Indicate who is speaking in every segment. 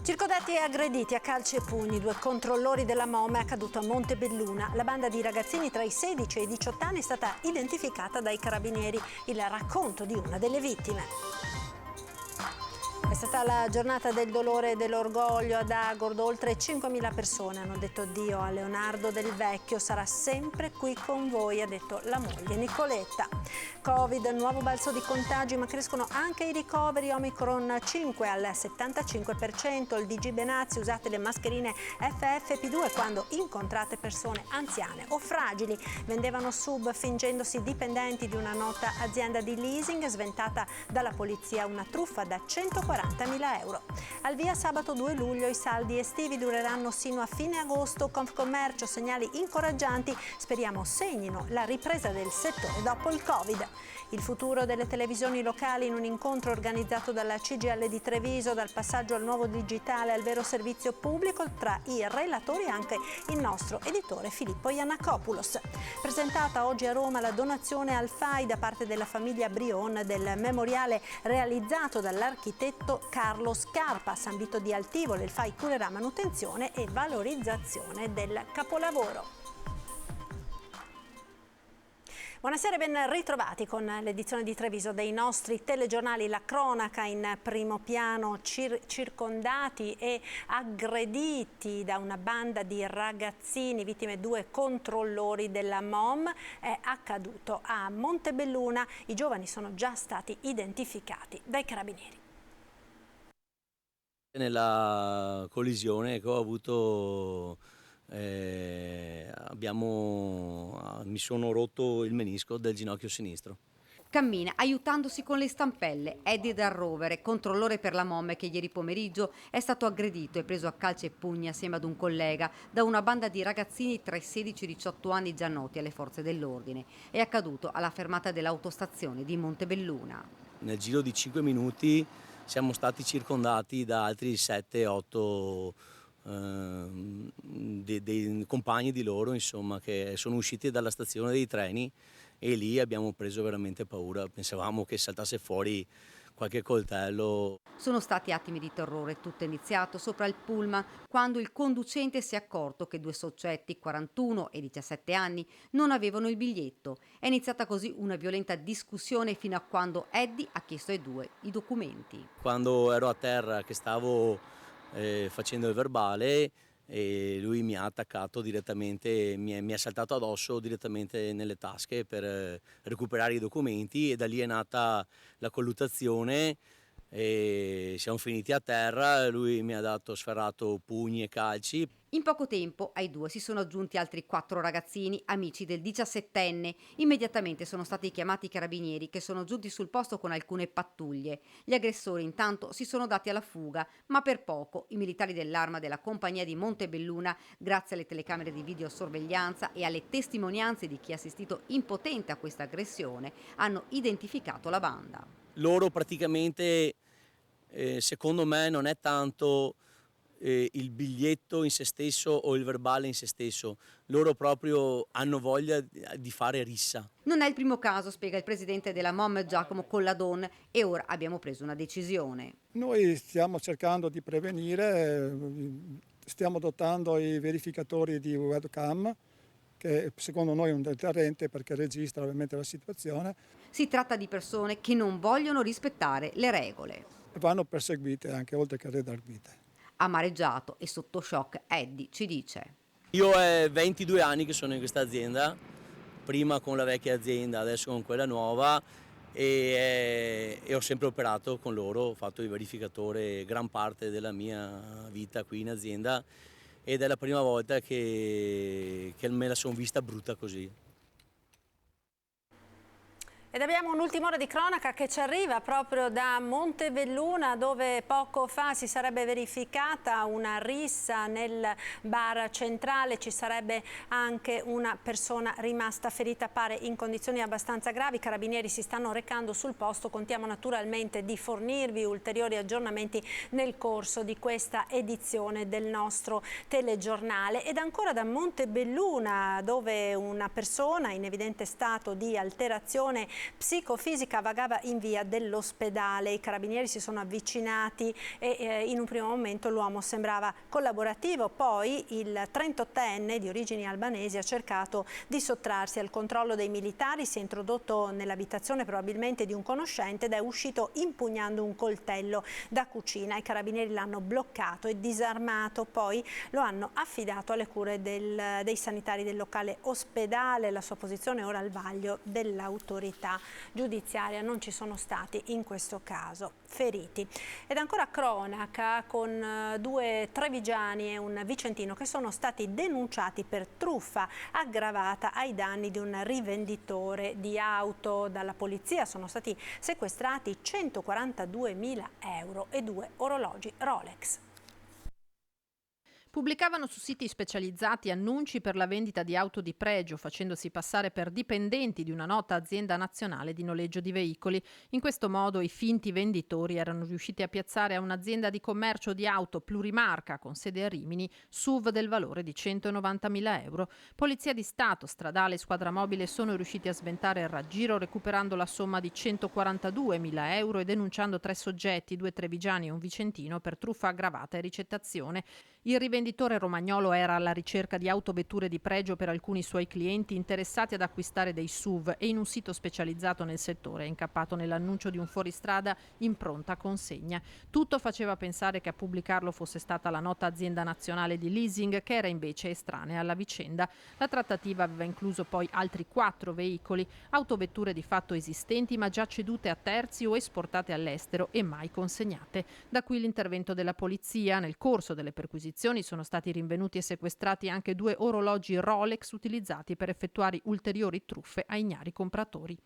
Speaker 1: Circondati e aggrediti a calci e pugni, 2 controllori della MOM, è accaduto a Montebelluna. La banda di ragazzini tra i 16 e i 18 anni è stata identificata dai carabinieri. Il racconto di una delle vittime. È stata la giornata del dolore e dell'orgoglio ad Agordo. Oltre 5.000 persone hanno detto addio a Leonardo Del Vecchio. Sarà sempre qui con voi, ha detto la moglie Nicoletta. Covid, nuovo balzo di contagi, ma crescono anche i ricoveri. Omicron 5 al 75%. Il DG Benazzi: usate le mascherine FFP2 quando incontrate persone anziane o fragili. Vendevano sub fingendosi dipendenti di una nota azienda di leasing, sventata dalla polizia una truffa da 140.000 euro. Al via sabato 2 luglio, i saldi estivi dureranno sino a fine agosto. Confcommercio, segnali incoraggianti, speriamo segnino la ripresa del settore dopo il Covid. Il futuro delle televisioni locali in un incontro organizzato dalla CGIL di Treviso, dal passaggio al nuovo digitale al vero servizio pubblico, tra i relatori anche il nostro editore Filippo Iannakopoulos. Presentata oggi a Roma la donazione al FAI da parte della famiglia Brion del memoriale realizzato dall'architetto Carlo Scarpa a San Vito di Altivole. Il FAI curerà manutenzione e valorizzazione del capolavoro. Buonasera e ben ritrovati con l'edizione di Treviso dei nostri telegiornali. La cronaca in primo piano, circondati e aggrediti da una banda di ragazzini, vittime 2 controllori della MOM. È accaduto a Montebelluna. I giovani sono già stati identificati dai carabinieri.
Speaker 2: Nella collisione che ho avuto mi sono rotto il menisco del ginocchio sinistro.
Speaker 3: Cammina aiutandosi con le stampelle. Eddie Dal Rovere, controllore per la MOM, che ieri pomeriggio è stato aggredito e preso a calci e pugni assieme ad un collega da una banda di ragazzini tra i 16 e i 18 anni già noti alle forze dell'ordine. È accaduto alla fermata dell'autostazione di Montebelluna.
Speaker 2: Nel giro di 5 minuti siamo stati circondati da altri 7-8 dei compagni di loro, insomma, che sono usciti dalla stazione dei treni, e lì abbiamo preso veramente paura. Pensavamo che saltasse fuori qualche coltello.
Speaker 3: Sono stati attimi di terrore. Tutto è iniziato sopra il pullman quando il conducente si è accorto che 2 soggetti, 41 e 17 anni, non avevano il biglietto. È iniziata così una violenta discussione fino a quando Eddie ha chiesto ai 2 i documenti.
Speaker 2: Quando ero a terra, che stavo facendo il verbale, e lui mi ha attaccato direttamente, mi ha saltato addosso direttamente nelle tasche per recuperare i documenti, e da lì è nata la colluttazione e siamo finiti a terra. Lui mi ha sferrato pugni e calci.
Speaker 3: In poco tempo ai 2 si sono aggiunti altri 4 ragazzini, amici del 17enne. Immediatamente sono stati chiamati i carabinieri, che sono giunti sul posto con alcune pattuglie. Gli aggressori intanto si sono dati alla fuga, ma per poco i militari dell'Arma della compagnia di Montebelluna, grazie alle telecamere di videosorveglianza e alle testimonianze di chi ha assistito impotente a questa aggressione, hanno identificato la banda.
Speaker 2: Loro praticamente, secondo me, non è tanto il biglietto in se stesso o il verbale in se stesso, loro proprio hanno voglia di fare rissa.
Speaker 3: Non è il primo caso, spiega il presidente della MOM Giacomo Colladon, e ora abbiamo preso una decisione.
Speaker 4: Noi stiamo cercando di prevenire, stiamo dotando i verificatori di webcam, che secondo noi è un deterrente perché registra ovviamente la situazione.
Speaker 3: Si tratta di persone che non vogliono rispettare le regole.
Speaker 4: Vanno perseguite anche oltre che redarguite.
Speaker 3: Amareggiato e sotto shock, Eddie ci dice:
Speaker 2: Io è 22 anni che sono in questa azienda, prima con la vecchia azienda, adesso con quella nuova, e ho sempre operato con loro, ho fatto il verificatore gran parte della mia vita qui in azienda, ed è la prima volta che me la sono vista brutta così.
Speaker 1: Ed abbiamo un'ultima ora di cronaca che ci arriva proprio da Montebelluna, dove poco fa si sarebbe verificata una rissa nel bar centrale. Ci sarebbe anche una persona rimasta ferita, pare in condizioni abbastanza gravi. I carabinieri si stanno recando sul posto. Contiamo naturalmente di fornirvi ulteriori aggiornamenti nel corso di questa edizione del nostro telegiornale. Ed ancora da Montebelluna, dove una persona in evidente stato di alterazione psicofisica vagava in via dell'ospedale. I carabinieri si sono avvicinati e in un primo momento l'uomo sembrava collaborativo, poi il 38enne di origini albanesi ha cercato di sottrarsi al controllo dei militari, si è introdotto nell'abitazione probabilmente di un conoscente ed è uscito impugnando un coltello da cucina. I carabinieri l'hanno bloccato e disarmato, poi lo hanno affidato alle cure dei sanitari del locale ospedale. La sua posizione è ora al vaglio dell'autorità giudiziaria. Non ci sono stati in questo caso feriti. Ed ancora cronaca con 2 trevigiani e un vicentino che sono stati denunciati per truffa aggravata ai danni di un rivenditore di auto. Dalla polizia sono stati sequestrati 142.000 euro e 2 orologi Rolex.
Speaker 5: Pubblicavano su siti specializzati annunci per la vendita di auto di pregio, facendosi passare per dipendenti di una nota azienda nazionale di noleggio di veicoli. In questo modo i finti venditori erano riusciti a piazzare a un'azienda di commercio di auto plurimarca con sede a Rimini SUV del valore di 190.000 euro. Polizia di Stato, stradale e squadra mobile sono riusciti a sventare il raggiro recuperando la somma di 142.000 euro e denunciando 3 soggetti, 2 trevigiani e un vicentino, per truffa aggravata e ricettazione. Il rivenditore romagnolo era alla ricerca di autovetture di pregio per alcuni suoi clienti interessati ad acquistare dei SUV e in un sito specializzato nel settore è incappato nell'annuncio di un fuoristrada in pronta consegna. Tutto faceva pensare che a pubblicarlo fosse stata la nota azienda nazionale di leasing, che era invece estranea alla vicenda. La trattativa aveva incluso poi altri 4 veicoli, autovetture di fatto esistenti ma già cedute a terzi o esportate all'estero e mai consegnate. Da qui l'intervento della polizia. Nel corso delle perquisizioni sono stati rinvenuti e sequestrati anche 2 orologi Rolex utilizzati per effettuare ulteriori truffe a ignari compratori.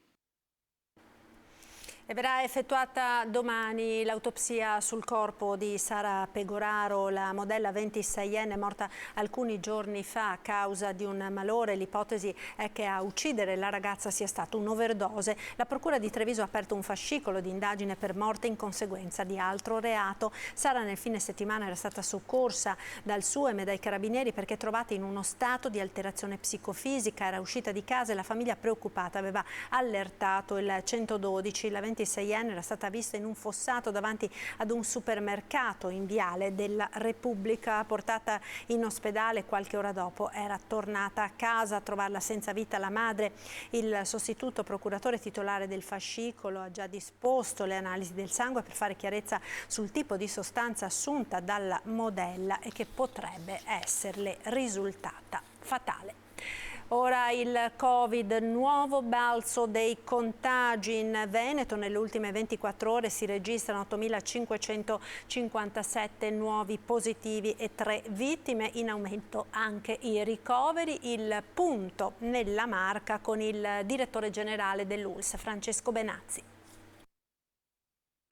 Speaker 1: E verrà effettuata domani l'autopsia sul corpo di Sara Pegoraro, la modella 26enne morta alcuni giorni fa a causa di un malore. L'ipotesi è che a uccidere la ragazza sia stato un'overdose. La Procura di Treviso ha aperto un fascicolo di indagine per morte in conseguenza di altro reato. Sara nel fine settimana era stata soccorsa dal SUEM e dai carabinieri perché trovata in uno stato di alterazione psicofisica. Era uscita di casa e la famiglia preoccupata aveva allertato il 112. La 26enne era stata vista in un fossato davanti ad un supermercato in Viale della Repubblica. Portata in ospedale, qualche ora dopo era tornata a casa. A trovarla senza vita la madre. Il sostituto procuratore titolare del fascicolo ha già disposto le analisi del sangue per fare chiarezza sul tipo di sostanza assunta dalla modella e che potrebbe esserle risultata fatale. Ora il Covid, nuovo balzo dei contagi in Veneto. Nelle ultime 24 ore si registrano 8.557 nuovi positivi e 3 vittime, in aumento anche i ricoveri. Il punto nella Marca con il direttore generale dell'ULSS, Francesco Benazzi.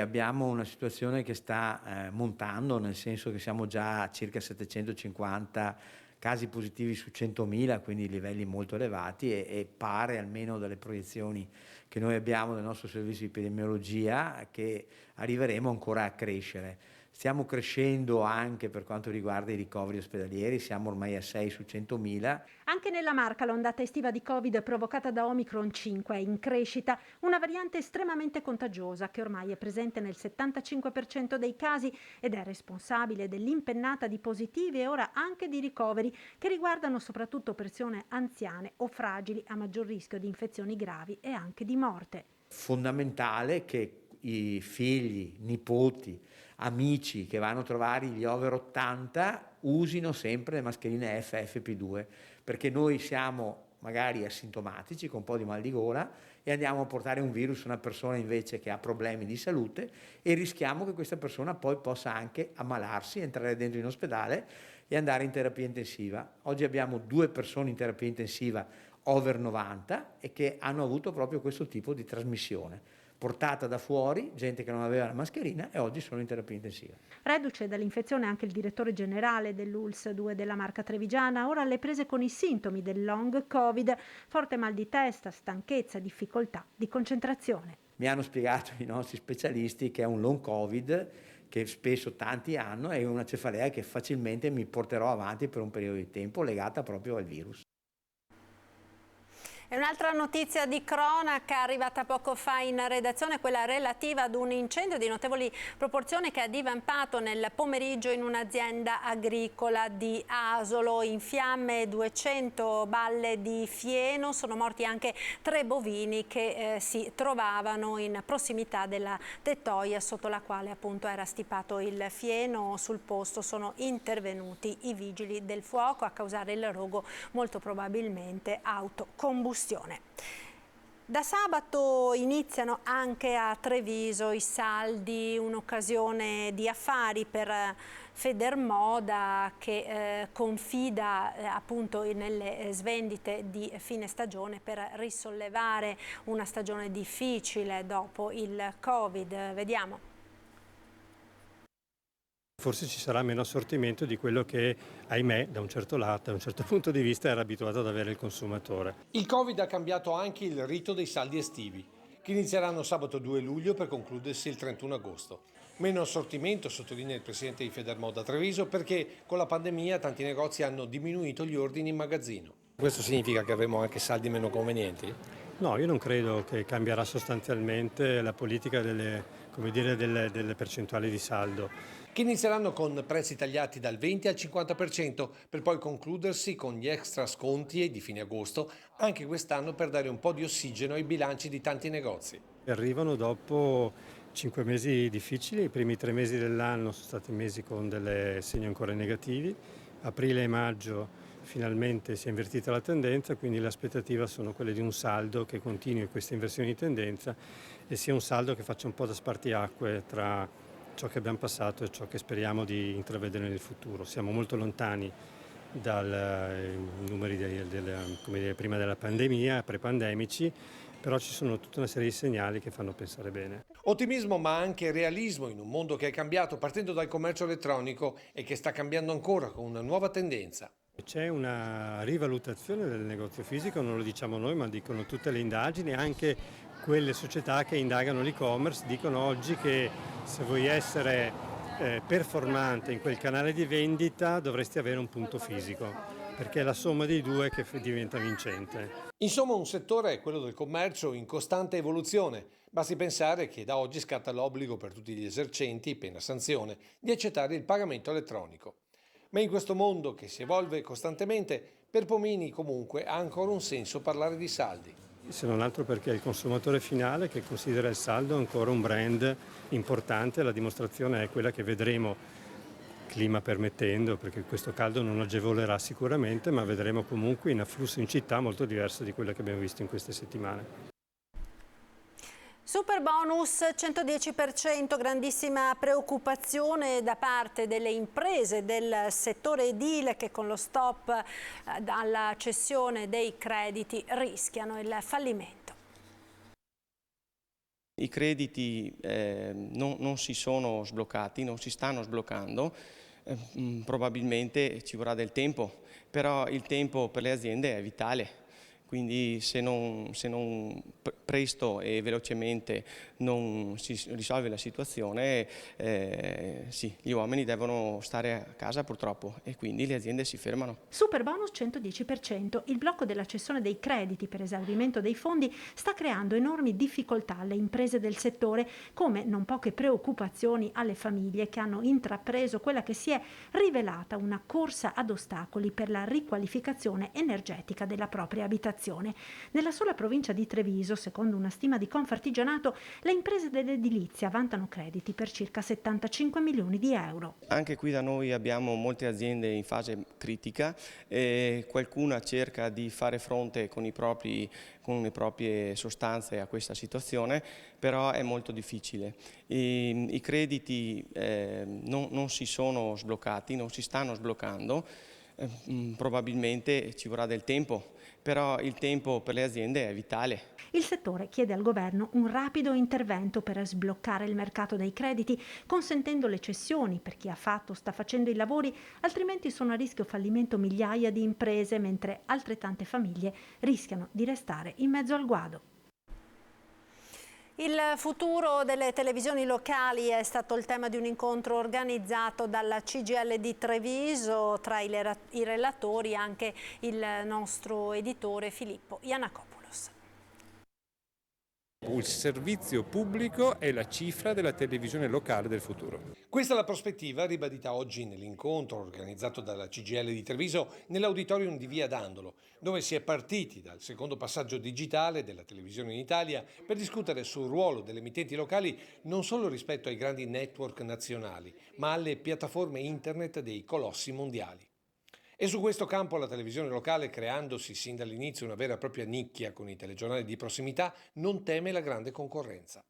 Speaker 6: Abbiamo una situazione che sta montando, nel senso che siamo già a circa 750 casi positivi su 100.000, quindi livelli molto elevati e pare, almeno dalle proiezioni che noi abbiamo del nostro servizio di epidemiologia, che arriveremo ancora a crescere. Stiamo crescendo anche per quanto riguarda i ricoveri ospedalieri, siamo ormai a 6 su 100.000.
Speaker 1: Anche nella Marca l'ondata estiva di Covid provocata da Omicron 5 è in crescita, una variante estremamente contagiosa che ormai è presente nel 75% dei casi ed è responsabile dell'impennata di positivi e ora anche di ricoveri che riguardano soprattutto persone anziane o fragili a maggior rischio di infezioni gravi e anche di morte.
Speaker 6: Fondamentale che i figli, nipoti, amici che vanno a trovare gli over 80 usino sempre le mascherine FFP2, perché noi siamo magari asintomatici con un po' di mal di gola e andiamo a portare un virus a una persona invece che ha problemi di salute e rischiamo che questa persona poi possa anche ammalarsi, entrare dentro in ospedale e andare in terapia intensiva. Oggi abbiamo 2 persone in terapia intensiva over 90 e che hanno avuto proprio questo tipo di trasmissione. Portata da fuori, gente che non aveva la mascherina e oggi sono in terapia intensiva.
Speaker 1: Reduce dall'infezione anche il direttore generale dell'ULSS 2 della Marca Trevigiana, ora alle prese con i sintomi del long Covid, forte mal di testa, stanchezza, difficoltà di concentrazione.
Speaker 6: Mi hanno spiegato i nostri specialisti che è un long Covid, che spesso tanti hanno, e una cefalea che facilmente mi porterò avanti per un periodo di tempo legata proprio al virus.
Speaker 1: E un'altra notizia di cronaca arrivata poco fa in redazione, quella relativa ad un incendio di notevoli proporzioni che ha divampato nel pomeriggio in un'azienda agricola di Asolo. In fiamme 200 balle di fieno, sono morti anche 3 bovini che si trovavano in prossimità della tettoia sotto la quale appunto era stipato il fieno. Sul posto sono intervenuti i vigili del fuoco, a causare il rogo molto probabilmente autocombustione. Da sabato iniziano anche a Treviso i saldi, un'occasione di affari per Federmoda che confida appunto nelle svendite di fine stagione per risollevare una stagione difficile dopo il Covid. Vediamo.
Speaker 7: Forse ci sarà meno assortimento di quello che, ahimè, da un certo lato, da un certo punto di vista, era abituato ad avere il consumatore.
Speaker 8: Il Covid ha cambiato anche il rito dei saldi estivi, che inizieranno sabato 2 luglio per concludersi il 31 agosto. Meno assortimento, sottolinea il presidente di Federmoda Treviso, perché con la pandemia tanti negozi hanno diminuito gli ordini in magazzino. Questo significa che avremo anche saldi meno convenienti?
Speaker 7: No, io non credo che cambierà sostanzialmente la politica delle percentuali di saldo.
Speaker 8: Che inizieranno con prezzi tagliati dal 20 al 50% per poi concludersi con gli extra sconti di fine agosto, anche quest'anno per dare un po' di ossigeno ai bilanci di tanti negozi.
Speaker 7: Arrivano dopo 5 mesi difficili, i primi 3 mesi dell'anno sono stati mesi con dei segni ancora negativi, aprile e maggio finalmente si è invertita la tendenza, quindi le aspettative sono quelle di un saldo che continui questa inversione di tendenza e sia un saldo che faccia un po' da spartiacque tra ciò che abbiamo passato e ciò che speriamo di intravedere nel futuro. Siamo molto lontani dai numeri prima della pandemia, pre-pandemici, però ci sono tutta una serie di segnali che fanno pensare bene.
Speaker 8: Ottimismo ma anche realismo in un mondo che è cambiato partendo dal commercio elettronico e che sta cambiando ancora con una nuova tendenza.
Speaker 7: C'è una rivalutazione del negozio fisico, non lo diciamo noi ma dicono tutte le indagini, anche quelle società che indagano l'e-commerce dicono oggi che se vuoi essere performante in quel canale di vendita dovresti avere un punto fisico, perché è la somma dei due che diventa vincente.
Speaker 8: Insomma, un settore, quello del commercio, in costante evoluzione. Basti pensare che da oggi scatta l'obbligo per tutti gli esercenti, pena sanzione, di accettare il pagamento elettronico. Ma in questo mondo che si evolve costantemente, per Pomini comunque ha ancora un senso parlare di saldi.
Speaker 7: Se non altro perché il consumatore finale che considera il saldo ancora un brand importante, la dimostrazione è quella che vedremo, clima permettendo, perché questo caldo non agevolerà sicuramente, ma vedremo comunque in afflusso in città molto diverso di quello che abbiamo visto in queste settimane.
Speaker 1: Super bonus 110%, grandissima preoccupazione da parte delle imprese del settore edile che con lo stop alla cessione dei crediti rischiano il fallimento.
Speaker 9: I crediti non si sono sbloccati, non si stanno sbloccando, probabilmente ci vorrà del tempo, però il tempo per le aziende è vitale. Quindi se non presto e velocemente non si risolve la situazione, sì, gli uomini devono stare a casa purtroppo e quindi le aziende si fermano.
Speaker 10: Super bonus 110%. Il blocco della cessione dei crediti per esaurimento dei fondi sta creando enormi difficoltà alle imprese del settore, come non poche preoccupazioni alle famiglie che hanno intrapreso quella che si è rivelata una corsa ad ostacoli per la riqualificazione energetica della propria abitazione. Nella sola provincia di Treviso, secondo una stima di Confartigianato, le imprese dell'edilizia vantano crediti per circa 75 milioni di euro.
Speaker 9: Anche qui da noi abbiamo molte aziende in fase critica, qualcuna cerca di fare fronte con le proprie sostanze a questa situazione, però è molto difficile. I crediti non si sono sbloccati, non si stanno sbloccando, probabilmente ci vorrà del tempo, però il tempo per le aziende è vitale.
Speaker 10: Il settore chiede al governo un rapido intervento per sbloccare il mercato dei crediti, consentendo le cessioni per chi ha fatto o sta facendo i lavori, altrimenti sono a rischio fallimento migliaia di imprese, mentre altrettante famiglie rischiano di restare in mezzo al guado.
Speaker 1: Il futuro delle televisioni locali è stato il tema di un incontro organizzato dalla CGIL di Treviso, tra i relatori anche il nostro editore Filippo Iannacopoulos.
Speaker 11: Il servizio pubblico è la cifra della televisione locale del futuro.
Speaker 8: Questa è la prospettiva ribadita oggi nell'incontro organizzato dalla CGIL di Treviso nell'auditorium di Via Dandolo, dove si è partiti dal secondo passaggio digitale della televisione in Italia per discutere sul ruolo delle emittenti locali non solo rispetto ai grandi network nazionali, ma alle piattaforme internet dei colossi mondiali. E su questo campo la televisione locale, creandosi sin dall'inizio una vera e propria nicchia con i telegiornali di prossimità, non teme la grande concorrenza.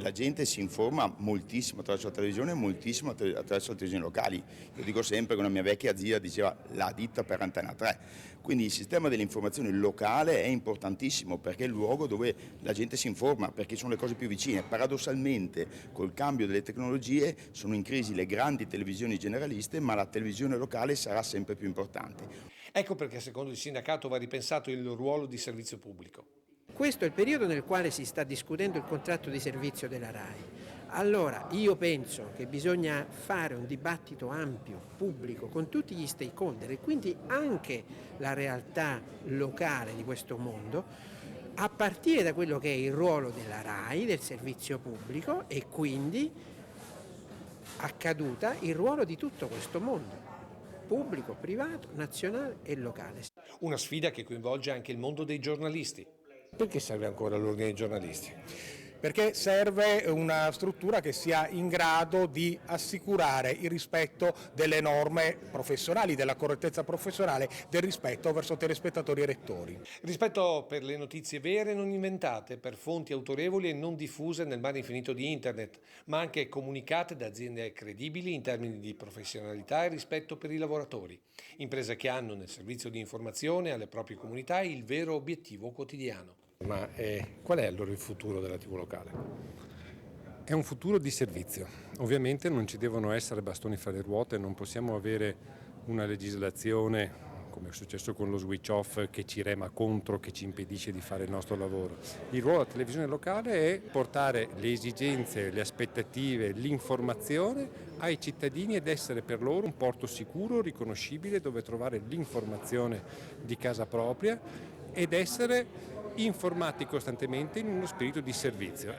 Speaker 12: La gente si informa moltissimo attraverso la televisione e moltissimo attraverso le televisioni locali. Io dico sempre che una mia vecchia zia diceva la ditta per Antena 3. Quindi il sistema dell'informazione locale è importantissimo perché è il luogo dove la gente si informa, perché sono le cose più vicine. Paradossalmente, col cambio delle tecnologie, sono in crisi le grandi televisioni generaliste, ma la televisione locale sarà sempre più importante.
Speaker 8: Ecco perché secondo il sindacato va ripensato il ruolo di servizio pubblico.
Speaker 13: Questo è il periodo nel quale si sta discutendo il contratto di servizio della RAI. Allora io penso che bisogna fare un dibattito ampio, pubblico, con tutti gli stakeholder e quindi anche la realtà locale di questo mondo, a partire da quello che è il ruolo della RAI, del servizio pubblico e quindi a caduta il ruolo di tutto questo mondo, pubblico, privato, nazionale e locale.
Speaker 8: Una sfida che coinvolge anche il mondo dei giornalisti.
Speaker 14: Perché serve ancora l'ordine dei giornalisti? Perché serve una struttura che sia in grado di assicurare il rispetto delle norme professionali, della correttezza professionale, del rispetto verso telespettatori e lettori.
Speaker 8: Rispetto per le notizie vere non inventate, per fonti autorevoli e non diffuse nel mare infinito di internet, ma anche comunicate da aziende credibili in termini di professionalità e rispetto per i lavoratori. Imprese che hanno nel servizio di informazione alle proprie comunità il vero obiettivo quotidiano.
Speaker 14: Ma qual è allora il futuro della TV locale? È un futuro di servizio. Ovviamente non ci devono essere bastoni fra le ruote, non possiamo avere una legislazione, come è successo con lo switch off, che ci rema contro, che ci impedisce di fare il nostro lavoro. Il ruolo della televisione locale è portare le esigenze, le aspettative, l'informazione ai cittadini ed essere per loro un porto sicuro, riconoscibile, dove trovare l'informazione di casa propria ed essere informati costantemente in uno spirito di servizio.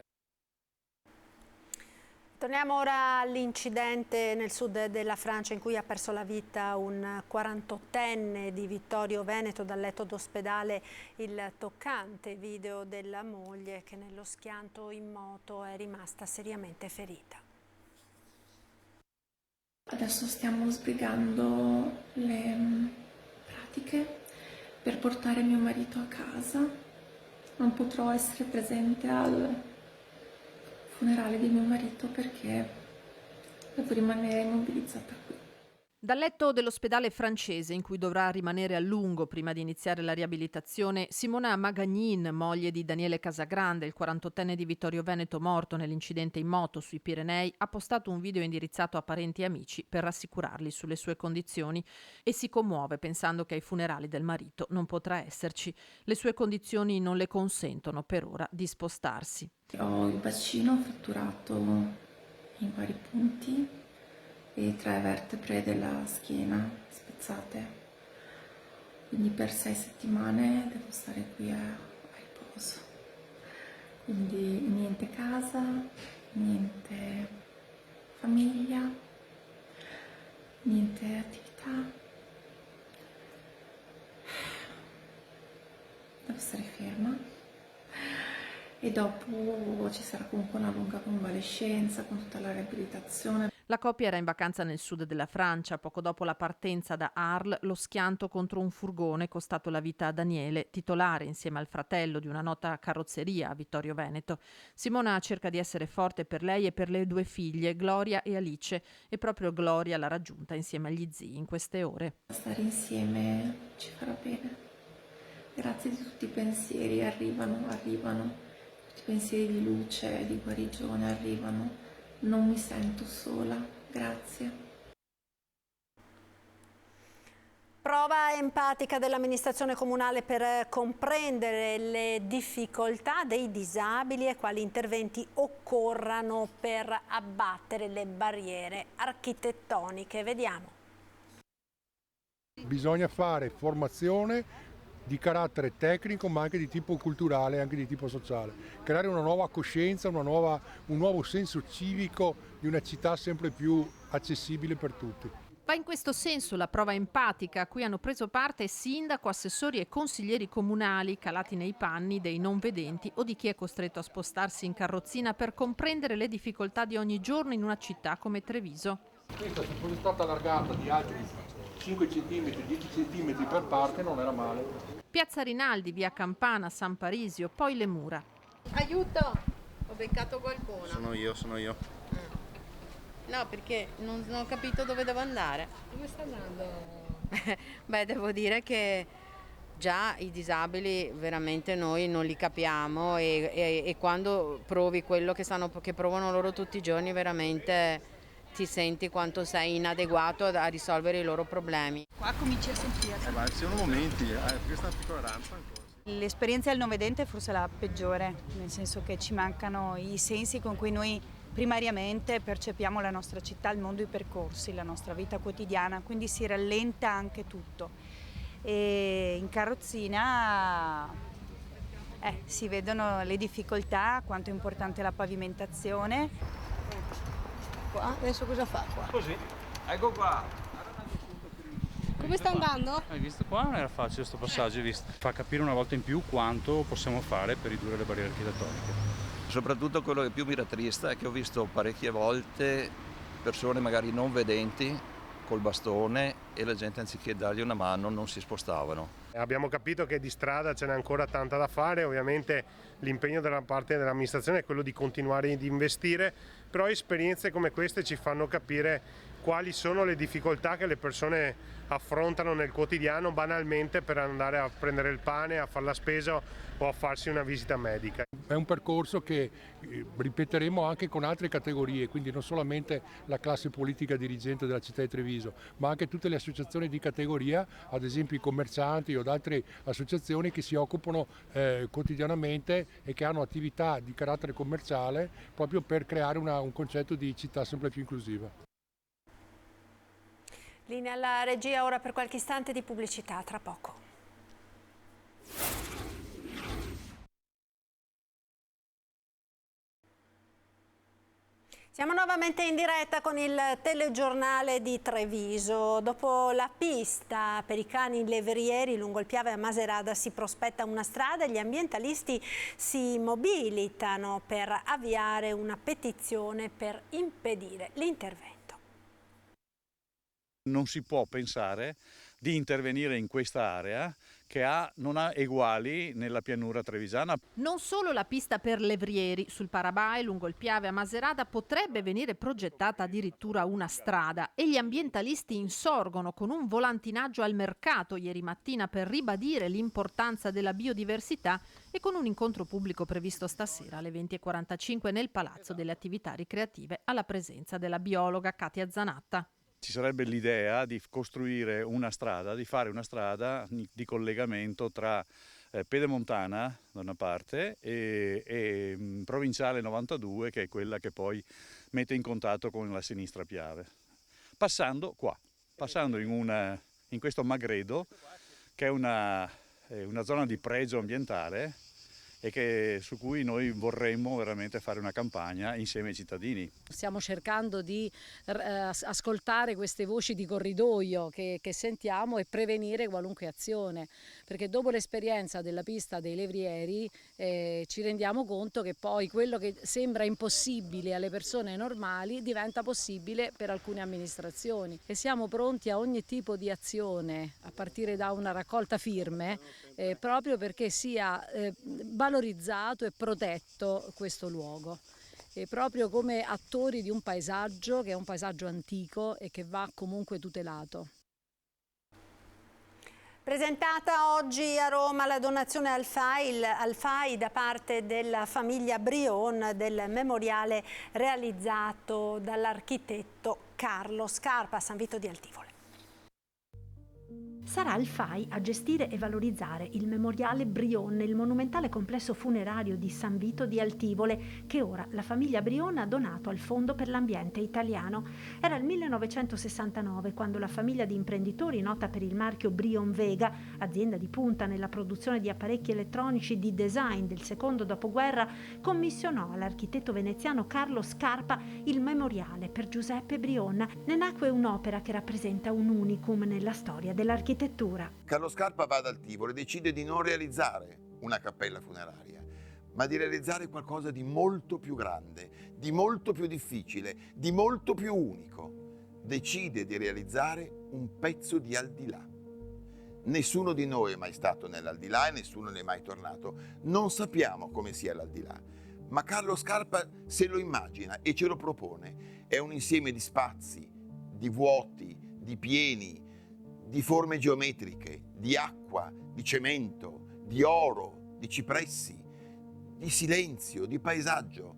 Speaker 1: Torniamo ora all'incidente nel sud della Francia in cui ha perso la vita un 48enne di Vittorio Veneto dal letto d'ospedale. Il toccante video della moglie che nello schianto in moto è rimasta seriamente ferita.
Speaker 15: Adesso stiamo sbrigando le pratiche per portare mio marito a casa. Non potrò essere presente al funerale di mio marito perché devo rimanere immobilizzata qui.
Speaker 5: Dal letto dell'ospedale francese in cui dovrà rimanere a lungo prima di iniziare la riabilitazione, Simona Magagnin, moglie di Daniele Casagrande, il 48enne di Vittorio Veneto morto nell'incidente in moto sui Pirenei, ha postato un video indirizzato a parenti e amici per rassicurarli sulle sue condizioni e si commuove pensando che ai funerali del marito non potrà esserci. Le sue condizioni non le consentono per ora di spostarsi.
Speaker 15: Ho il bacino fratturato in vari punti e 3 vertebre della schiena spezzate, quindi per 6 settimane devo stare qui a riposo, quindi niente casa, niente famiglia, niente attività, devo stare ferma e dopo ci sarà comunque una lunga convalescenza con tutta la riabilitazione.
Speaker 5: La coppia era in vacanza nel sud della Francia. Poco dopo la partenza da Arles, lo schianto contro un furgone è costato la vita a Daniele, titolare insieme al fratello di una nota carrozzeria a Vittorio Veneto. Simona cerca di essere forte per lei e per le 2 figlie, Gloria e Alice, e proprio Gloria l'ha raggiunta insieme agli zii in queste ore.
Speaker 15: Stare insieme ci farà bene. Grazie di tutti i pensieri, arrivano. Tutti i pensieri di luce, di guarigione arrivano. Non mi sento sola, grazie.
Speaker 1: Prova empatica dell'amministrazione comunale per comprendere le difficoltà dei disabili e quali interventi occorrano per abbattere le barriere architettoniche. Vediamo.
Speaker 16: Bisogna fare formazione di carattere tecnico ma anche di tipo culturale e anche di tipo sociale. Creare una nuova coscienza, un nuovo senso civico di una città sempre più accessibile per tutti.
Speaker 5: Va in questo senso la prova empatica a cui hanno preso parte sindaco, assessori e consiglieri comunali calati nei panni dei non vedenti o di chi è costretto a spostarsi in carrozzina per comprendere le difficoltà di ogni giorno in una città come Treviso.
Speaker 16: Questa, se fosse stata allargata di altri 5 cm, 10 cm per parte, non era male.
Speaker 5: Piazza Rinaldi, via Campana, San Parisio, poi le mura.
Speaker 17: Aiuto! Ho beccato qualcuno.
Speaker 18: Sono io.
Speaker 17: No, perché non ho capito dove devo andare.
Speaker 19: Dove sta andando?
Speaker 17: Beh, devo dire che già i disabili veramente noi non li capiamo e quando provi quello che provano loro tutti i giorni veramente ti senti quanto sei inadeguato a risolvere i loro problemi.
Speaker 19: Qua cominci a sentirti.
Speaker 18: Ma ci sono momenti, perché sta una piccola rampa ancora.
Speaker 19: L'esperienza del non vedente è forse la peggiore, nel senso che ci mancano i sensi con cui noi primariamente percepiamo la nostra città, il mondo, i percorsi, la nostra vita quotidiana, quindi si rallenta anche tutto. E in carrozzina si vedono le difficoltà, quanto è importante la pavimentazione.
Speaker 17: Qua, adesso cosa fa qua?
Speaker 18: Così, ecco qua.
Speaker 19: Come sta andando?
Speaker 20: Hai visto qua? Non era facile questo passaggio, hai visto? Fa capire una volta in più quanto possiamo fare per ridurre le barriere architettoniche.
Speaker 21: Soprattutto quello che più mi rattrista è che ho visto parecchie volte persone magari non vedenti col bastone e la gente anziché dargli una mano non si spostavano.
Speaker 22: Abbiamo capito che di strada ce n'è ancora tanta da fare, ovviamente l'impegno della parte dell'amministrazione è quello di continuare ad investire, però esperienze come queste ci fanno capire quali sono le difficoltà che le persone affrontano nel quotidiano banalmente per andare a prendere il pane, a fare la spesa o a farsi una visita medica.
Speaker 16: È un percorso che ripeteremo anche con altre categorie, quindi non solamente la classe politica dirigente della città di Treviso, ma anche tutte le associazioni di categoria, ad esempio i commercianti o altre associazioni che si occupano quotidianamente e che hanno attività di carattere commerciale proprio per creare un concetto di città sempre più inclusiva.
Speaker 1: Linea alla regia ora per qualche istante di pubblicità, tra poco. Siamo nuovamente in diretta con il telegiornale di Treviso. Dopo la pista per i cani levrieri lungo il Piave a Maserata si prospetta una strada e gli ambientalisti si mobilitano per avviare una petizione per impedire l'intervento.
Speaker 23: Non si può pensare di intervenire in questa area che non ha eguali nella pianura trevisana.
Speaker 5: Non solo la pista per levrieri sul Parabai lungo il Piave a Maserata potrebbe venire progettata addirittura una strada e gli ambientalisti insorgono con un volantinaggio al mercato ieri mattina per ribadire l'importanza della biodiversità e con un incontro pubblico previsto stasera alle 20:45 nel Palazzo delle Attività Ricreative alla presenza della biologa Katia Zanatta.
Speaker 23: Ci sarebbe l'idea di costruire una strada, di fare una strada di collegamento tra Pedemontana da una parte e Provinciale 92, che è quella che poi mette in contatto con la sinistra Piave. Passando in questo Magredo, che è una zona di pregio ambientale e su cui noi vorremmo veramente fare una campagna insieme ai cittadini.
Speaker 24: Stiamo cercando di ascoltare queste voci di corridoio che sentiamo e prevenire qualunque azione, perché dopo l'esperienza della pista dei levrieri ci rendiamo conto che poi quello che sembra impossibile alle persone normali diventa possibile per alcune amministrazioni e siamo pronti a ogni tipo di azione, a partire da una raccolta firme, proprio perché sia valorizzato e protetto questo luogo, e proprio come attori di un paesaggio che è un paesaggio antico e che va comunque tutelato.
Speaker 1: Presentata oggi a Roma la donazione al FAI da parte della famiglia Brion del memoriale realizzato dall'architetto Carlo Scarpa a San Vito di Altivole.
Speaker 10: Sarà il FAI a gestire e valorizzare il memoriale Brion, il monumentale complesso funerario di San Vito di Altivole, che ora la famiglia Brion ha donato al Fondo per l'Ambiente Italiano. Era il 1969 quando la famiglia di imprenditori nota per il marchio Brion Vega, azienda di punta nella produzione di apparecchi elettronici di design del secondo dopoguerra, commissionò all'architetto veneziano Carlo Scarpa il memoriale per Giuseppe Brion. Ne nacque un'opera che rappresenta un unicum nella storia dell'architettura.
Speaker 2: Carlo Scarpa va ad Altivole e decide di non realizzare una cappella funeraria, ma di realizzare qualcosa di molto più grande, di molto più difficile, di molto più unico. Decide di realizzare un pezzo di Aldilà. Nessuno di noi è mai stato nell'Aldilà e nessuno ne è mai tornato. Non sappiamo come sia l'Aldilà, ma Carlo Scarpa se lo immagina e ce lo propone. È un insieme di spazi, di vuoti, di pieni, di forme geometriche, di acqua, di cemento, di oro, di cipressi, di silenzio, di paesaggio,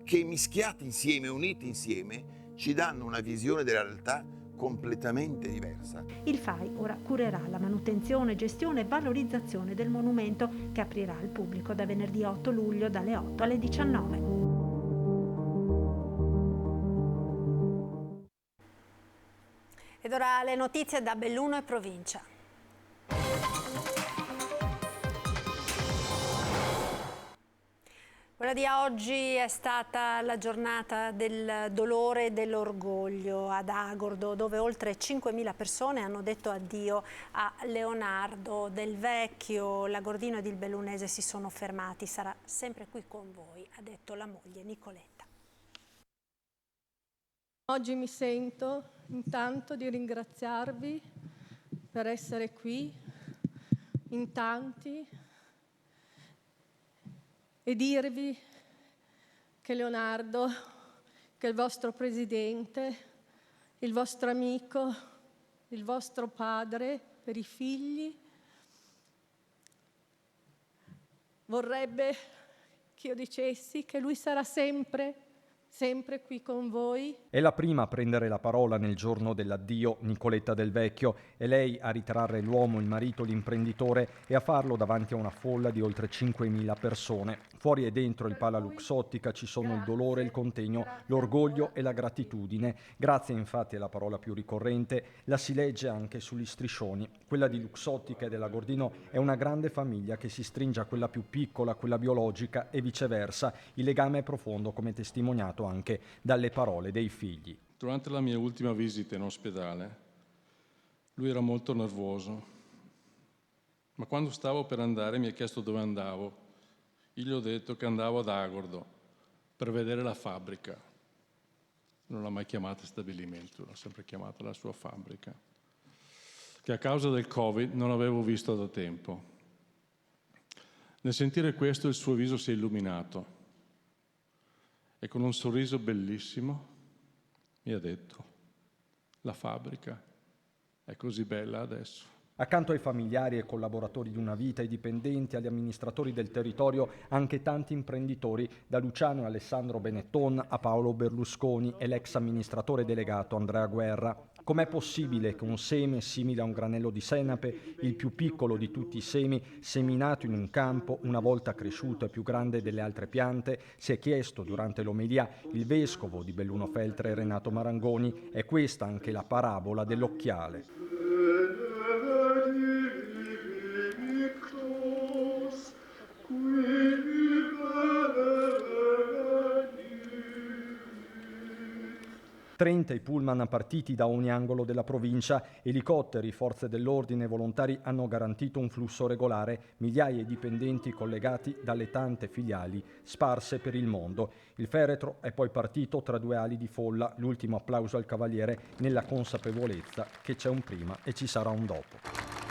Speaker 2: che mischiati insieme, uniti insieme, ci danno una visione della realtà completamente diversa.
Speaker 10: Il FAI ora curerà la manutenzione, gestione e valorizzazione del monumento, che aprirà al pubblico da venerdì 8 luglio dalle 8 alle 19.
Speaker 1: Ed ora le notizie da Belluno e provincia. Quella di oggi è stata la giornata del dolore e dell'orgoglio ad Agordo, dove oltre 5.000 persone hanno detto addio a Leonardo Del Vecchio. L'agordino ed il bellunese si sono fermati, sarà sempre qui con voi, ha detto la moglie Nicoletta.
Speaker 3: Oggi mi sento intanto di ringraziarvi per essere qui in tanti e dirvi che Leonardo, che il vostro presidente, il vostro amico, il vostro padre per i figli, vorrebbe che io dicessi che lui sarà sempre qui con voi.
Speaker 4: È la prima a prendere la parola nel giorno dell'addio Nicoletta Del Vecchio, è lei a ritrarre l'uomo, il marito, l'imprenditore e a farlo davanti a una folla di oltre 5.000 persone. Fuori e dentro il Pala Luxottica ci sono il dolore, il contegno, l'orgoglio e la gratitudine. Grazie infatti è la parola più ricorrente, la si legge anche sugli striscioni. Quella di Luxottica e dell'Agordino è una grande famiglia che si stringe a quella più piccola, quella biologica e viceversa. Il legame è profondo, come testimoniato anche dalle parole dei figli.
Speaker 6: Durante la mia ultima visita in ospedale, lui era molto nervoso, ma quando stavo per andare mi ha chiesto dove andavo. Io gli ho detto che andavo ad Agordo per vedere la fabbrica. Non l'ha mai chiamata stabilimento, l'ha sempre chiamata la sua fabbrica, che a causa del Covid non avevo visto da tempo. Nel sentire questo il suo viso si è illuminato e con un sorriso bellissimo mi ha detto: la fabbrica è così bella adesso.
Speaker 4: Accanto ai familiari e collaboratori di una vita, ai dipendenti, agli amministratori del territorio, anche tanti imprenditori, da Luciano e Alessandro Benetton a Paolo Berlusconi e l'ex amministratore delegato Andrea Guerra. Com'è possibile che un seme simile a un granello di senape, il più piccolo di tutti i semi, seminato in un campo, una volta cresciuto e più grande delle altre piante, si è chiesto durante l'omelia il vescovo di Belluno Feltre Renato Marangoni. È questa anche la parabola dell'occhiale. 30 i pullman partiti da ogni angolo della provincia, elicotteri, forze dell'ordine e volontari hanno garantito un flusso regolare, migliaia di dipendenti collegati dalle tante filiali sparse per il mondo. Il feretro è poi partito tra due ali di folla, l'ultimo applauso al cavaliere nella consapevolezza che c'è un prima e ci sarà un dopo.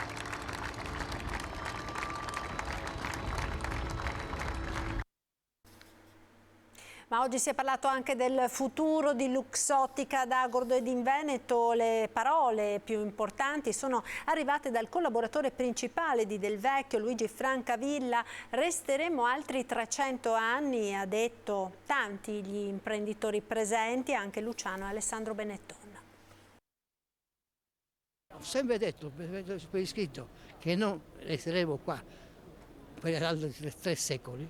Speaker 1: Ma oggi si è parlato anche del futuro di Luxottica ad Agordo ed in Veneto. Le parole più importanti sono arrivate dal collaboratore principale di Del Vecchio, Luigi Francavilla. Resteremo altri 300 anni, ha detto. Tanti gli imprenditori presenti, anche Luciano e Alessandro Benetton.
Speaker 7: Ho sempre detto per iscritto che non resteremo qua per altri 3 secoli,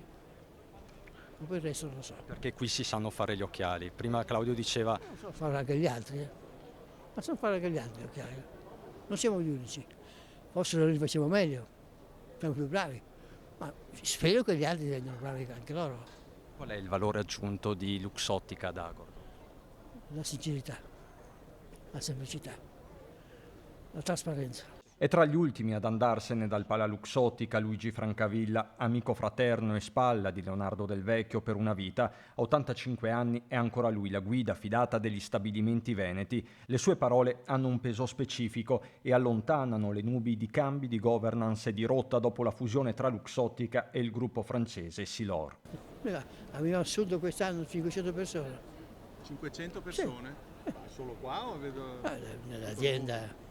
Speaker 7: ma poi il resto non lo so.
Speaker 4: Perché qui si sanno fare gli occhiali. Prima Claudio diceva...
Speaker 7: Non so fare anche gli altri, ma sanno fare anche gli altri gli occhiali. Non siamo gli unici, forse noi li facciamo meglio, siamo più bravi, ma spero che gli altri diventino bravi anche loro.
Speaker 4: Qual è il valore aggiunto di Luxottica ad Agordo?
Speaker 7: La sincerità, la semplicità, la trasparenza.
Speaker 4: E tra gli ultimi ad andarsene dal Pala Luxottica Luigi Francavilla, amico fraterno e spalla di Leonardo Del Vecchio per una vita, a 85 anni è ancora lui la guida fidata degli stabilimenti veneti. Le sue parole hanno un peso specifico e allontanano le nubi di cambi di governance e di rotta dopo la fusione tra Luxottica e il gruppo francese Silor.
Speaker 7: Abbiamo assunto quest'anno 500 persone.
Speaker 18: 500 persone? Sì. Solo qua o vedo...
Speaker 7: Nell'azienda...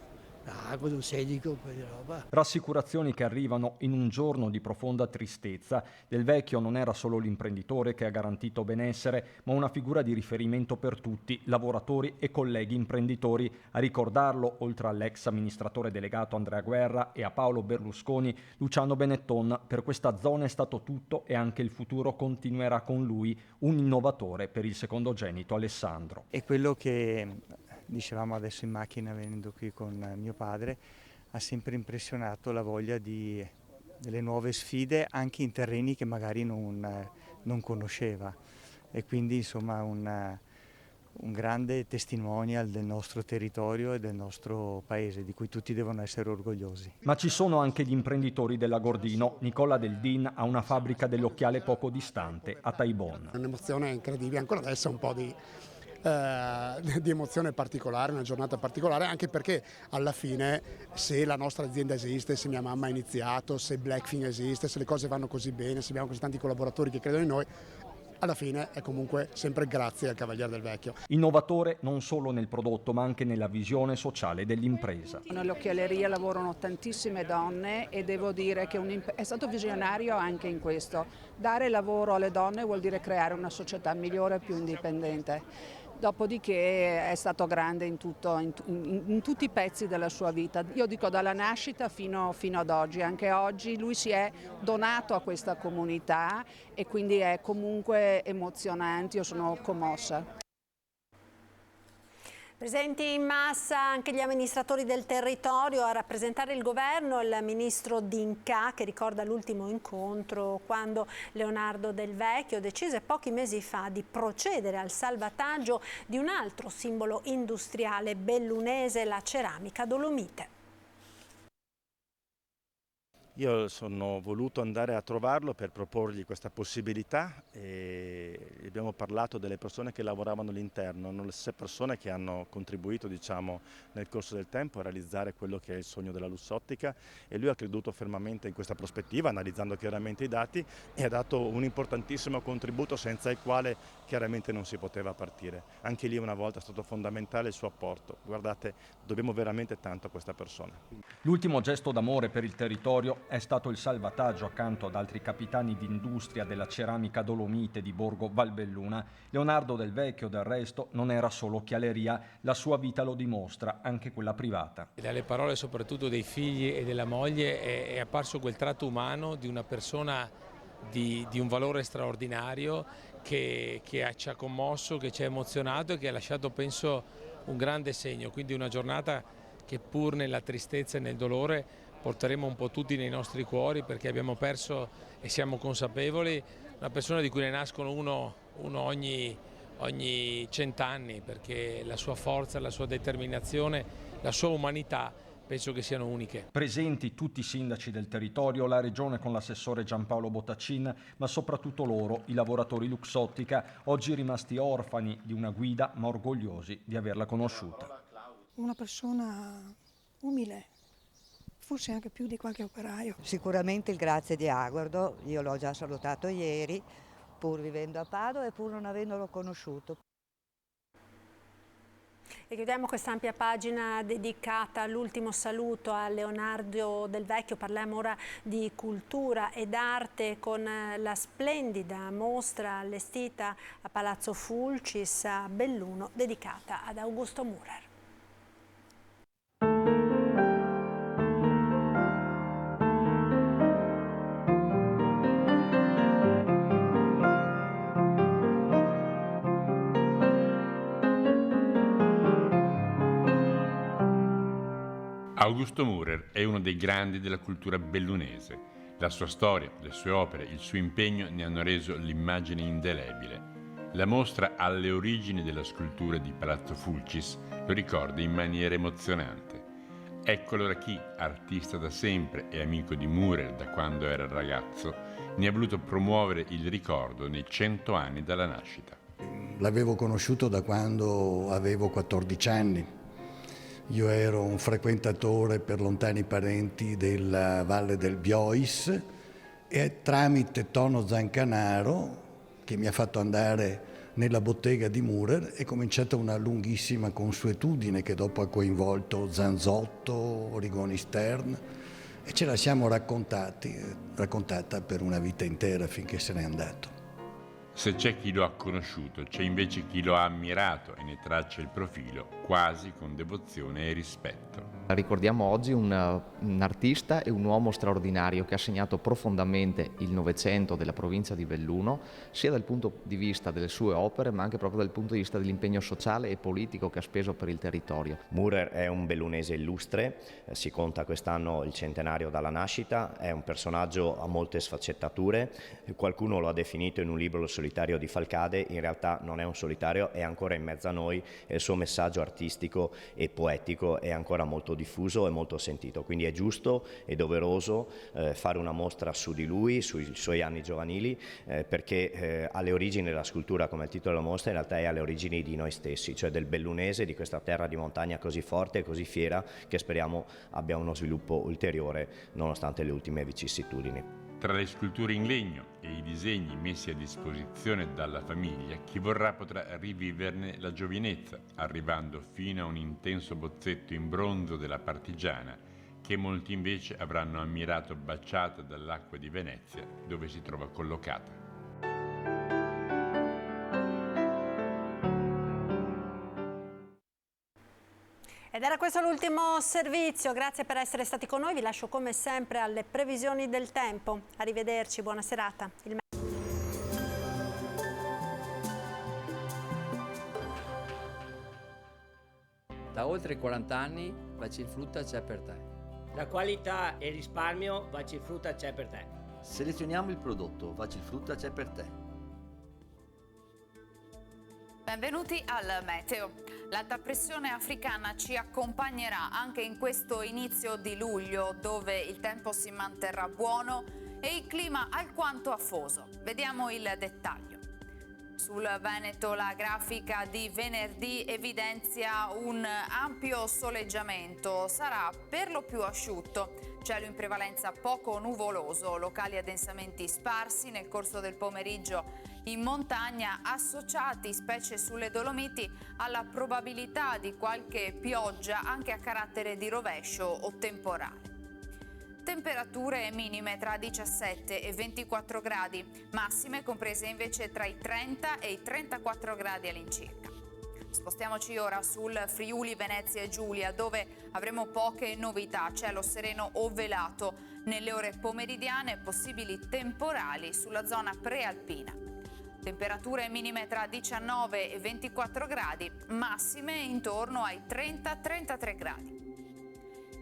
Speaker 7: con un sedico, quella roba.
Speaker 4: Rassicurazioni che arrivano in un giorno di profonda tristezza. Del Vecchio non era solo l'imprenditore che ha garantito benessere, ma una figura di riferimento per tutti, lavoratori e colleghi imprenditori. A ricordarlo, oltre all'ex amministratore delegato Andrea Guerra e a Paolo Berlusconi, Luciano Benetton. Per questa zona è stato tutto e anche il futuro continuerà con lui, un innovatore per il secondogenito Alessandro.
Speaker 9: È quello che... dicevamo adesso in macchina venendo qui con mio padre, ha sempre impressionato la voglia delle nuove sfide anche in terreni che magari non conosceva e quindi insomma un grande testimonial del nostro territorio e del nostro paese di cui tutti devono essere orgogliosi.
Speaker 4: Ma ci sono anche gli imprenditori dell'Agordino. Nicola Del Din ha una fabbrica dell'occhiale poco distante, a Taibon.
Speaker 11: È un'emozione incredibile, ancora adesso un po' di emozione particolare, una giornata particolare, anche perché alla fine se la nostra azienda esiste, se mia mamma ha iniziato, se Blackfin esiste, se le cose vanno così bene, se abbiamo così tanti collaboratori che credono in noi, alla fine è comunque sempre grazie al Cavaliere Del Vecchio.
Speaker 4: Innovatore non solo nel prodotto ma anche nella visione sociale dell'impresa.
Speaker 12: Nell'occhialeria lavorano tantissime donne e devo dire che è stato visionario anche in questo. Dare lavoro alle donne vuol dire creare una società migliore e più indipendente. Dopodiché è stato grande in tutti i pezzi della sua vita. Io dico dalla nascita fino ad oggi. Anche oggi lui si è donato a questa comunità e quindi è comunque emozionante. Io sono commossa.
Speaker 1: Presenti in massa anche gli amministratori del territorio a rappresentare il governo, il ministro D'Incà che ricorda l'ultimo incontro quando Leonardo Del Vecchio decise pochi mesi fa di procedere al salvataggio di un altro simbolo industriale bellunese, la ceramica dolomite.
Speaker 23: Io sono voluto andare a trovarlo per proporgli questa possibilità e abbiamo parlato delle persone che lavoravano all'interno, le stesse persone che hanno contribuito nel corso del tempo a realizzare quello che è il sogno della Luxottica e lui ha creduto fermamente in questa prospettiva analizzando chiaramente i dati e ha dato un importantissimo contributo senza il quale chiaramente non si poteva partire. Anche lì una volta è stato fondamentale il suo apporto. Guardate, dobbiamo veramente tanto a questa persona.
Speaker 4: L'ultimo gesto d'amore per il territorio è stato il salvataggio accanto ad altri capitani d'industria della ceramica dolomite di Borgo Valbelluna. Leonardo Del Vecchio del resto non era solo occhialeria, la sua vita lo dimostra, anche quella privata.
Speaker 25: Dalle parole soprattutto dei figli e della moglie è apparso quel tratto umano di una persona di un valore straordinario che ci ha commosso, che ci ha emozionato e che ha lasciato penso un grande segno, quindi una giornata che pur nella tristezza e nel dolore porteremo un po' tutti nei nostri cuori perché abbiamo perso e siamo consapevoli una persona di cui ne nascono uno ogni 100 anni perché la sua forza, la sua determinazione, la sua umanità penso che siano uniche.
Speaker 4: Presenti tutti i sindaci del territorio, la regione con l'assessore Giampaolo Bottacin, ma soprattutto loro, i lavoratori Luxottica, oggi rimasti orfani di una guida ma orgogliosi di averla conosciuta.
Speaker 26: Una persona umile, forse anche più di qualche operaio.
Speaker 27: Sicuramente il grazie di Agordo, io l'ho già salutato ieri, pur vivendo a Padova e pur non avendolo conosciuto.
Speaker 1: E chiudiamo quest'ampia pagina dedicata all'ultimo saluto a Leonardo Del Vecchio. Parliamo ora di cultura ed arte con la splendida mostra allestita a Palazzo Fulcis a Belluno dedicata ad Augusto Müller.
Speaker 8: Augusto Mürer è uno dei grandi della cultura bellunese. La sua storia, le sue opere, il suo impegno ne hanno reso l'immagine indelebile. La mostra alle origini della scultura di Palazzo Fulcis lo ricorda in maniera emozionante. Ecco allora chi, artista da sempre e amico di Mürer da quando era ragazzo, ne ha voluto promuovere il ricordo nei 100 anni dalla nascita.
Speaker 13: L'avevo conosciuto da quando avevo 14 anni. Io ero un frequentatore per lontani parenti della Valle del Biois e tramite Tono Zancanaro, che mi ha fatto andare nella bottega di Mürer, è cominciata una lunghissima consuetudine che dopo ha coinvolto Zanzotto, Rigoni Stern, e ce la siamo raccontata per una vita intera finché se n'è andato.
Speaker 8: Se c'è chi lo ha conosciuto, c'è invece chi lo ha ammirato e ne traccia il profilo quasi con devozione e rispetto.
Speaker 14: Ricordiamo oggi un artista e un uomo straordinario che ha segnato profondamente il Novecento della provincia di Belluno, sia dal punto di vista delle sue opere, ma anche proprio dal punto di vista dell'impegno sociale e politico che ha speso per il territorio.
Speaker 15: Mürer è un bellunese illustre, si conta quest'anno il centenario dalla nascita, è un personaggio a molte sfaccettature, qualcuno lo ha definito in un libro Lo solitario di Falcade, in realtà non è un solitario, è ancora in mezzo a noi e il suo messaggio artistico e poetico è ancora molto diffuso e molto sentito, quindi è giusto e doveroso fare una mostra su di lui, sui suoi anni giovanili, perché alle origini della scultura, come il titolo della mostra, in realtà è alle origini di noi stessi, cioè del bellunese, di questa terra di montagna così forte e così fiera che speriamo abbia uno sviluppo ulteriore nonostante le ultime vicissitudini.
Speaker 8: Tra le sculture in legno e i disegni messi a disposizione dalla famiglia, chi vorrà potrà riviverne la giovinezza, arrivando fino a un intenso bozzetto in bronzo della Partigiana, che molti invece avranno ammirato baciata dall'acqua di Venezia, dove si trova collocata.
Speaker 1: Ed era questo l'ultimo servizio, grazie per essere stati con noi, vi lascio come sempre alle previsioni del tempo. Arrivederci, buona serata.
Speaker 17: Da oltre 40 anni Bacifrutta c'è per te.
Speaker 19: La qualità e il risparmio Bacifrutta c'è per te.
Speaker 21: Selezioniamo il prodotto, Bacifrutta c'è per te.
Speaker 20: Benvenuti al Meteo. L'alta pressione africana ci accompagnerà anche in questo inizio di luglio, dove il tempo si manterrà buono e il clima alquanto afoso. Vediamo il dettaglio. Sul Veneto la grafica di venerdì evidenzia un ampio soleggiamento, sarà per lo più asciutto. Cielo in prevalenza poco nuvoloso, locali addensamenti sparsi nel corso del pomeriggio in montagna, associati, specie sulle Dolomiti, alla probabilità di qualche pioggia anche a carattere di rovescio o temporale. Temperature minime tra 17 e 24 gradi, massime comprese invece tra i 30 e i 34 gradi all'incirca. Spostiamoci ora sul Friuli, Venezia e Giulia, dove avremo poche novità, cielo sereno o velato nelle ore pomeridiane, possibili temporali sulla zona prealpina. Temperature minime tra 19 e 24 gradi, massime intorno ai 30-33 gradi.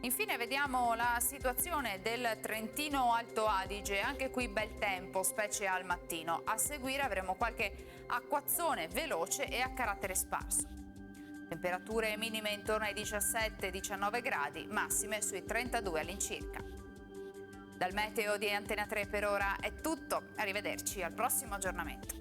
Speaker 20: Infine vediamo la situazione del Trentino Alto Adige, anche qui bel tempo, specie al mattino. A seguire avremo qualche acquazzone veloce e a carattere sparso. Temperature minime intorno ai 17-19 gradi, massime sui 32 all'incirca. Dal meteo di Antena 3 per ora è tutto, arrivederci al prossimo aggiornamento.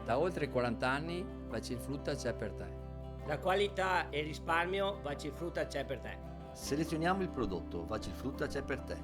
Speaker 17: Da oltre 40 anni Bacifrutta c'è per te.
Speaker 19: La qualità e il risparmio Bacifrutta c'è per te.
Speaker 21: Selezioniamo il prodotto, Bacifrutta c'è per te.